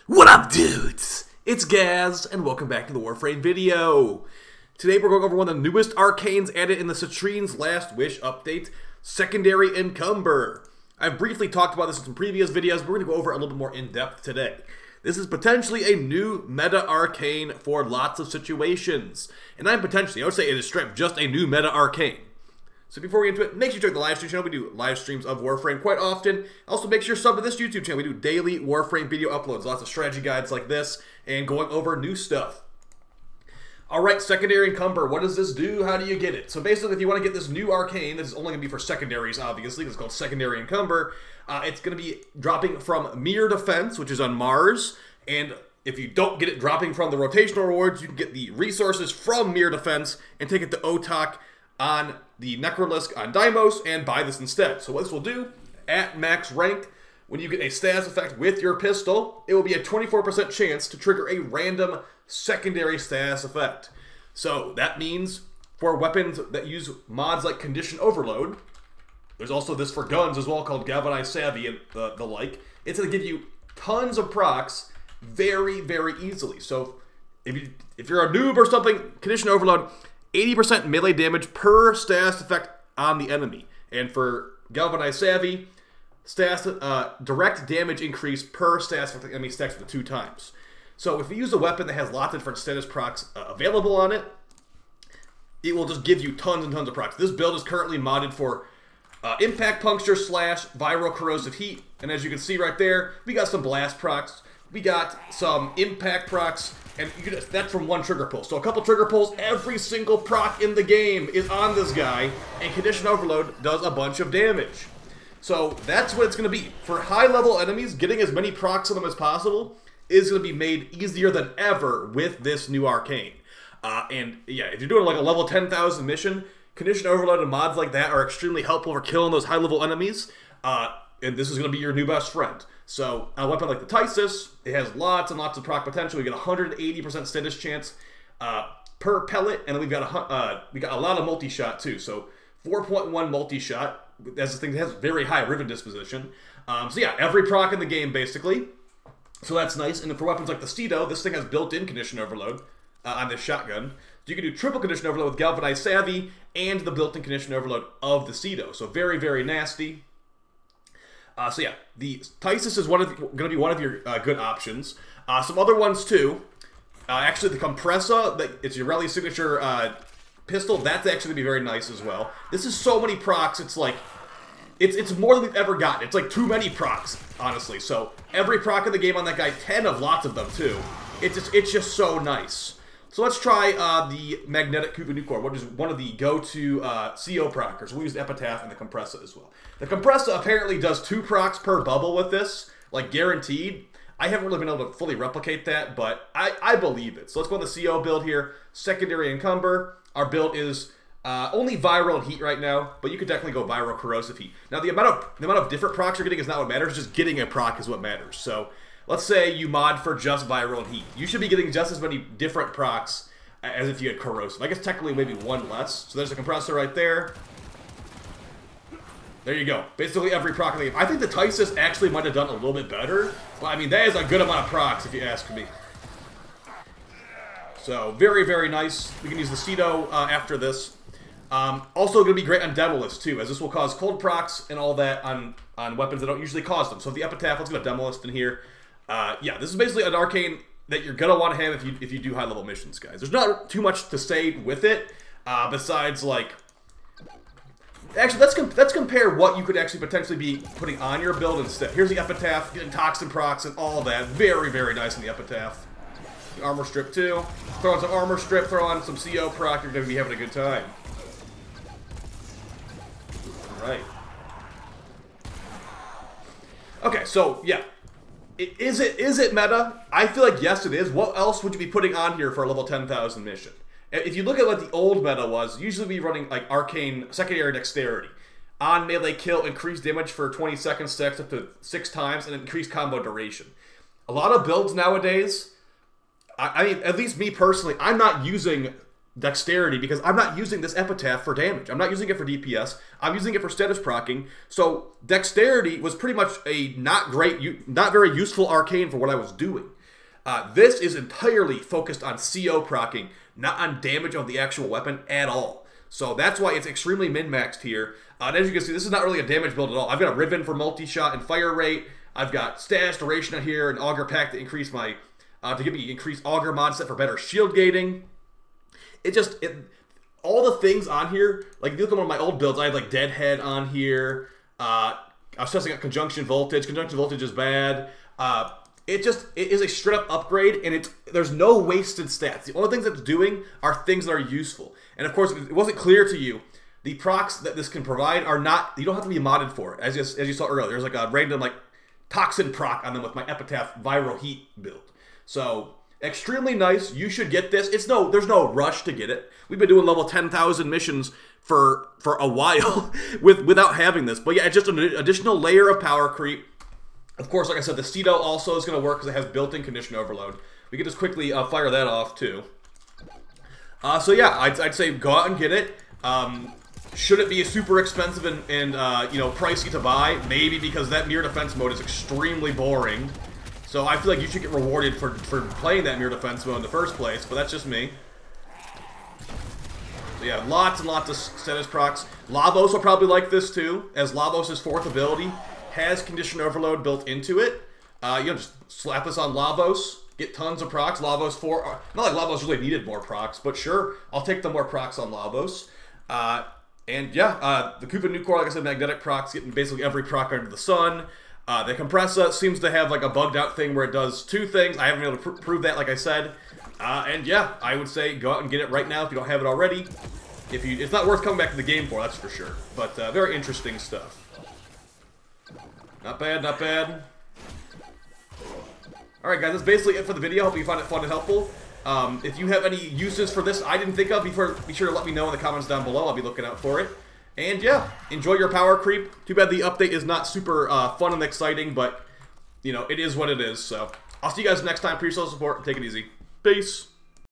What up, dudes? It's Gaz, and welcome back to the Warframe video. Today we're going over one of the newest arcanes added in the Citrine's Last Wish update, Secondary Encumber. I've briefly talked about this in some previous videos, but we're going to go over it a little bit more in depth today. This is potentially a new meta arcane for lots of situations. And I would say it is straight up just a new meta arcane. So before we get into it, make sure you check the live stream channel. We do live streams of Warframe quite often. Also, make sure you're subbed to this YouTube channel. We do daily Warframe video uploads. Lots of strategy guides like this and going over new stuff. Alright, Secondary Encumber. What does this do? How do you get it? So basically, if you want to get this new arcane, this is only going to be for secondaries, obviously, because it's called Secondary Encumber. It's going to be dropping from Mere Defense, which is on Mars. And if you don't get it dropping from the rotational rewards, you can get the resources from Mere Defense and take it to Otak on the Necrolisk on Deimos and buy this instead. So what this will do, at max rank, when you get a status effect with your pistol, it will be a 24% chance to trigger a random secondary status effect. So that means for weapons that use mods like Condition Overload, there's also this for guns as well called Galvanized Savvy and the like, it's going to give you tons of procs very, very easily. So if you're a noob or something, Condition Overload, 80% melee damage per status effect on the enemy. And for Galvanized Savvy, direct damage increase per status effect the enemy stacks up to 2 times. So if you use a weapon that has lots of different status procs available on it, it will just give you tons and tons of procs. This build is currently modded for Impact Puncture / Viral Corrosive Heat. And as you can see right there, we got some Blast procs. We got some Impact procs. And that's from one trigger pull. So a couple trigger pulls, every single proc in the game is on this guy, and Condition Overload does a bunch of damage. So that's what it's going to be. For high-level enemies, getting as many procs on them as possible is going to be made easier than ever with this new arcane. And yeah, if you're doing like a level 10,000 mission, Condition Overload and mods like that are extremely helpful for killing those high-level enemies. And this is going to be your new best friend. So, a weapon like the Tysus, it has lots and lots of proc potential. We get 180% status chance per pellet, and then we got a lot of multi-shot too. So, 4.1 multi-shot. That's the thing that has very high Riven disposition. So yeah, every proc in the game basically. So that's nice. And then for weapons like the Cedo, this thing has built-in Condition Overload on this shotgun. So you can do triple Condition Overload with Galvanized Savvy and the built-in Condition Overload of the Cedo. So very, very nasty. So yeah, the Tysus is going to be one of your good options. Some other ones too. Actually, the Compressa, it's your rally signature pistol. That's actually going to be very nice as well. This is so many procs. It's like it's more than we've ever gotten. It's like too many procs, honestly. So every proc in the game on that guy, 10 of lots of them too. It's just so nice. So let's try the Magnetic Kuvanucor, which is one of the go-to CO proccers. We'll use the Epitaph and the Compressa as well. The Compressa apparently does 2 procs per bubble with this, like guaranteed. I haven't really been able to fully replicate that, but I believe it. So let's go on the CO build here. Secondary Encumber. Our build is only Viral and Heat right now, but you could definitely go Viral Corrosive Heat. Now the amount of different procs you're getting is not what matters. Just getting a proc is what matters. So let's say you mod for just Viral and Heat. You should be getting just as many different procs as if you had Corrosive. I guess technically maybe one less. So there's a Compressor right there. There you go. Basically every proc in the game. I think the Tysus actually might have done a little bit better. Well, I mean, that is a good amount of procs if you ask me. So very, very nice. We can use the Cedo after this. Also going to be great on Demolist too, as this will cause cold procs and all that on weapons that don't usually cause them. So the Epitaph, let's go to Demolist in here. Yeah, this is basically an arcane that you're going to want to have if you do high-level missions, guys. There's not too much to say with it, besides, like... Actually, let's compare what you could actually potentially be putting on your build instead. Here's the Epitaph, getting Toxin procs and all that. Very, very nice in the Epitaph. The Armor Strip, too. Throw on some Armor Strip, throw on some CO proc, you're going to be having a good time. Alright. Okay, so, yeah. Is it meta? I feel like yes it is. What else would you be putting on here for a level 10,000 mission? If you look at what the old meta was, usually be running like Arcane Secondary Dexterity. On melee kill, increased damage for 20 seconds stacks up to 6 times, and increased combo duration. A lot of builds nowadays, I mean, at least me personally, I'm not using Dexterity because I'm not using this Epitaph for damage. I'm not using it for DPS. I'm using it for status procking. So Dexterity was pretty much a not very useful arcane for what I was doing. This is entirely focused on CO procking, not on damage of the actual weapon at all. So that's why it's extremely min-maxed here. And as you can see, this is not really a damage build at all. I've got a Riven for multi-shot and fire rate. I've got Stash Duration on here, an Augur Pack to increase my, to give me increased Augur mod set for better shield gating. All the things on here, like if you look at one of my old builds, I had like Deadhead on here. I was testing out Conjunction Voltage. Conjunction Voltage is bad. It is a straight up upgrade, and there's no wasted stats. The only things it's doing are things that are useful. And of course, if it wasn't clear to you, the procs that this can provide are not, you don't have to be modded for it. As you saw earlier, there's like a random like toxin proc on them with my Epitaph Viral Heat build. So extremely nice. You should get this. There's no rush to get it. We've been doing level 10,000 missions for a while without having this. But yeah, it's just an additional layer of power creep. Of course, like I said, the Cedo also is going to work because it has built-in condition overload. We can just quickly fire that off too. So yeah, I'd say go out and get it. Should it be super expensive and you know, pricey to buy? Maybe, because that mirror defense mode is extremely boring. So I feel like you should get rewarded for playing that mirror defense mode in the first place, but that's just me. So yeah, lots and lots of status procs. Lavos will probably like this too, as Lavos' 4th ability has condition overload built into it. You know, just slap this on Lavos, get tons of procs. Lavos 4, not like Lavos really needed more procs, but sure, I'll take the more procs on Lavos. And yeah, the Koopa New Core, like I said, magnetic procs, getting basically every proc under the sun. The Compressa seems to have like a bugged out thing where it does 2 things. I haven't been able to prove that, like I said. And yeah, I would say go out and get it right now if you don't have it already. It's not worth coming back to the game for, that's for sure. But very interesting stuff. Not bad, not bad. Alright guys, that's basically it for the video. Hope you found it fun and helpful. If you have any uses for this I didn't think of, be sure to let me know in the comments down below. I'll be looking out for it. And yeah, enjoy your power creep. Too bad the update is not super fun and exciting, but, you know, it is what it is. So, I'll see you guys next time. Appreciate the support. Take it easy. Peace.